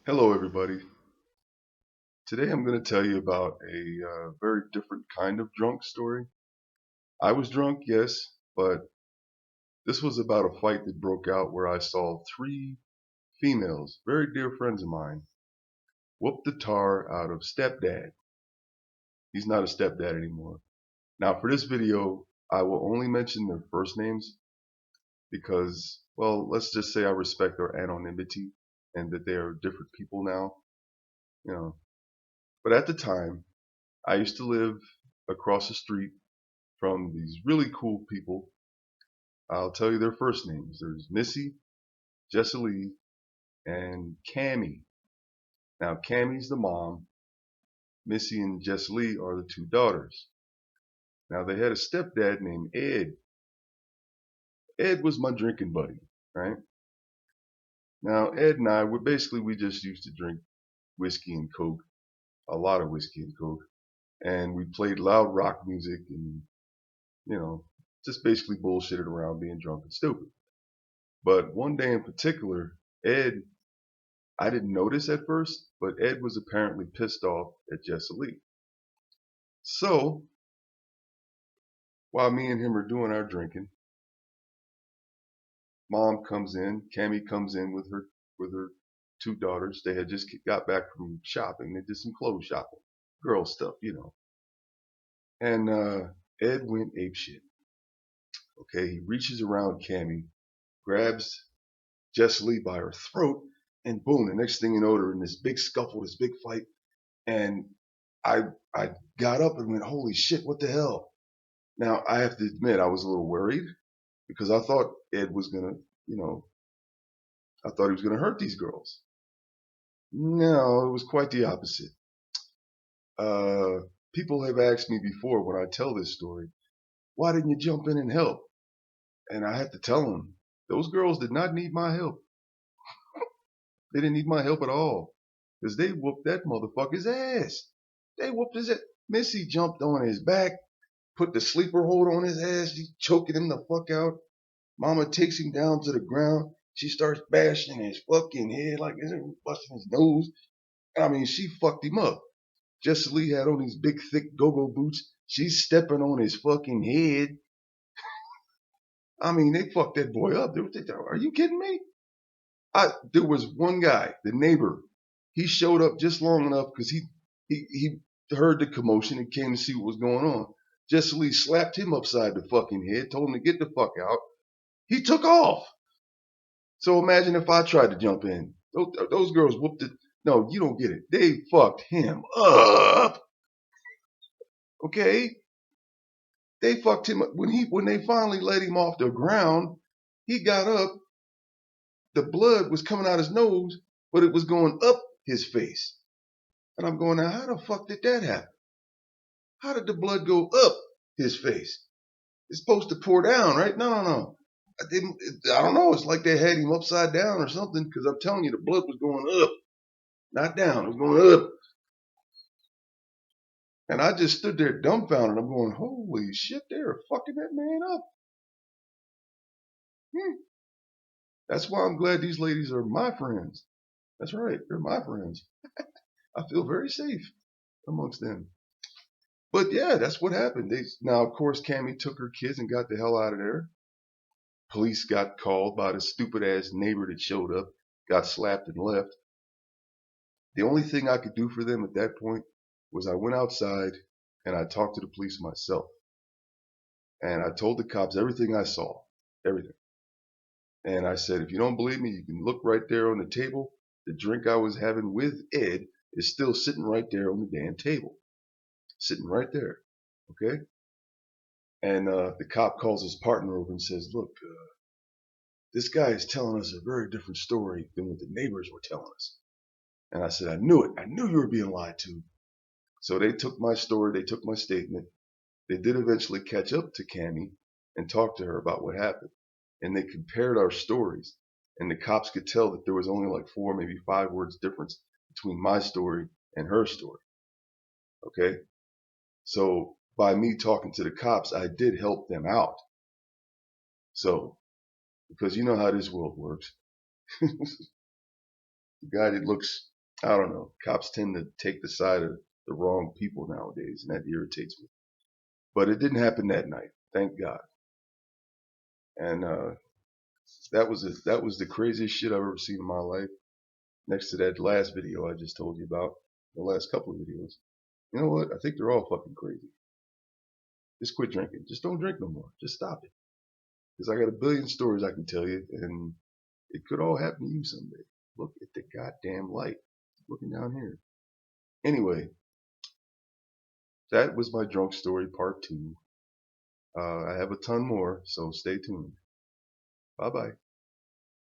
Hello, everybody. Today I'm going to tell you about a very different kind of drunk story. I was drunk, yes, but this was about a fight that broke out where I saw three females, very dear friends of mine, whoop the tar out of stepdad. He's not a stepdad anymore. Now, for this video, I will only mention their first names because, well, let's just say I respect their anonymity and that they are different people now, you know. But at the time, I used to live across the street from these really cool people. I'll tell you their first names. There's Missy, Jessalee, and Cammy. Now, Cammy's the mom. Missy and Jessalee are the two daughters. Now, they had a stepdad named Ed. Ed was my drinking buddy, right? Now, Ed and I were basically, we just used to drink whiskey and Coke, a lot of whiskey and Coke. And we played loud rock music and, you know, just basically bullshitted around being drunk and stupid. But one day in particular, Ed, I didn't notice at first, but Ed was apparently pissed off at Jessalee. So, while me and him are doing our drinking, Mom comes in, Cammy comes in with her two daughters. They had just got back from shopping. They did some clothes shopping, girl stuff, you know. And Ed went apeshit. Okay, he reaches around Cammy, grabs Jessalee by her throat, and boom! The next thing you know, they're in this big scuffle, this big fight. And I I got up and went, holy shit, what the hell? Now I have to admit I was a little worried because I thought Ed was gonna, you know, I thought he was gonna hurt these girls. No, it was quite the opposite. Uh, People have asked me before when I tell this story, why didn't you jump in and help? And I have to tell them, those girls did not need my help. They didn't need my help at all because they whooped that motherfucker's ass. They whooped his ass. Missy jumped on his back, put the sleeper hold on his ass. She's choking him the fuck out. Mama takes him down to the ground. She starts bashing his fucking head like busting his nose. I mean, she fucked him up. Jessalee had on these big, thick go-go boots. She's stepping on his fucking head. I mean, they fucked that boy up. Are you kidding me? There was one guy, the neighbor. He showed up just long enough because he heard the commotion and came to see what was going on. Jessalee slapped him upside the fucking head, told him to get the fuck out. He took off. So imagine if I tried to jump in. Those girls whooped it. No, you don't get it. They fucked him up. Okay? They fucked him up. When they finally let him off the ground, he got up. The blood was coming out his nose, but it was going up his face. And I'm going, now how the fuck did that happen? How did the blood go up his face? It's supposed to pour down, right? No. I don't know. It's like they had him upside down or something because I'm telling you, the blood was going up, not down. It was going up. And I just stood there dumbfounded. I'm going, holy shit, they're fucking that man up. That's why I'm glad these ladies are my friends. That's right. They're my friends. I feel very safe amongst them. But yeah, that's what happened. Now, of course, Cammy took her kids and got the hell out of there. Police got called by the stupid ass neighbor that showed up, got slapped and left. The only thing I could do for them at that point was I went outside and I talked to the police myself. And I told the cops everything I saw, everything. And I said, if you don't believe me, you can look right there on the table. The drink I was having with Ed is still sitting right there on the damn table. Sitting right there. Okay? And the cop calls his partner over and says, look, this guy is telling us a very different story than what the neighbors were telling us. And I said, I knew it. I knew you were being lied to. So they took my story. They took my statement. They did eventually catch up to Cammy and talk to her about what happened. And they compared our stories. And the cops could tell that there was only like 4, maybe 5 words difference between my story and her story. Okay? So by me talking to the cops, I did help them out. So, because you know how this world works. The guy that looks I don't know. Cops tend to take the side of the wrong people nowadays, and that irritates me. But it didn't happen that night, thank God. And that was the craziest shit I've ever seen in my life. Next to that last video I just told you about, the last couple of videos. You know what? I think they're all fucking crazy. Just quit drinking. Just don't drink no more. Just stop it. Because I got a billion stories I can tell you, and it could all happen to you someday. Look at the goddamn light. Looking down here. Anyway, that was my drunk story part 2. I have a ton more, so stay tuned. Bye bye.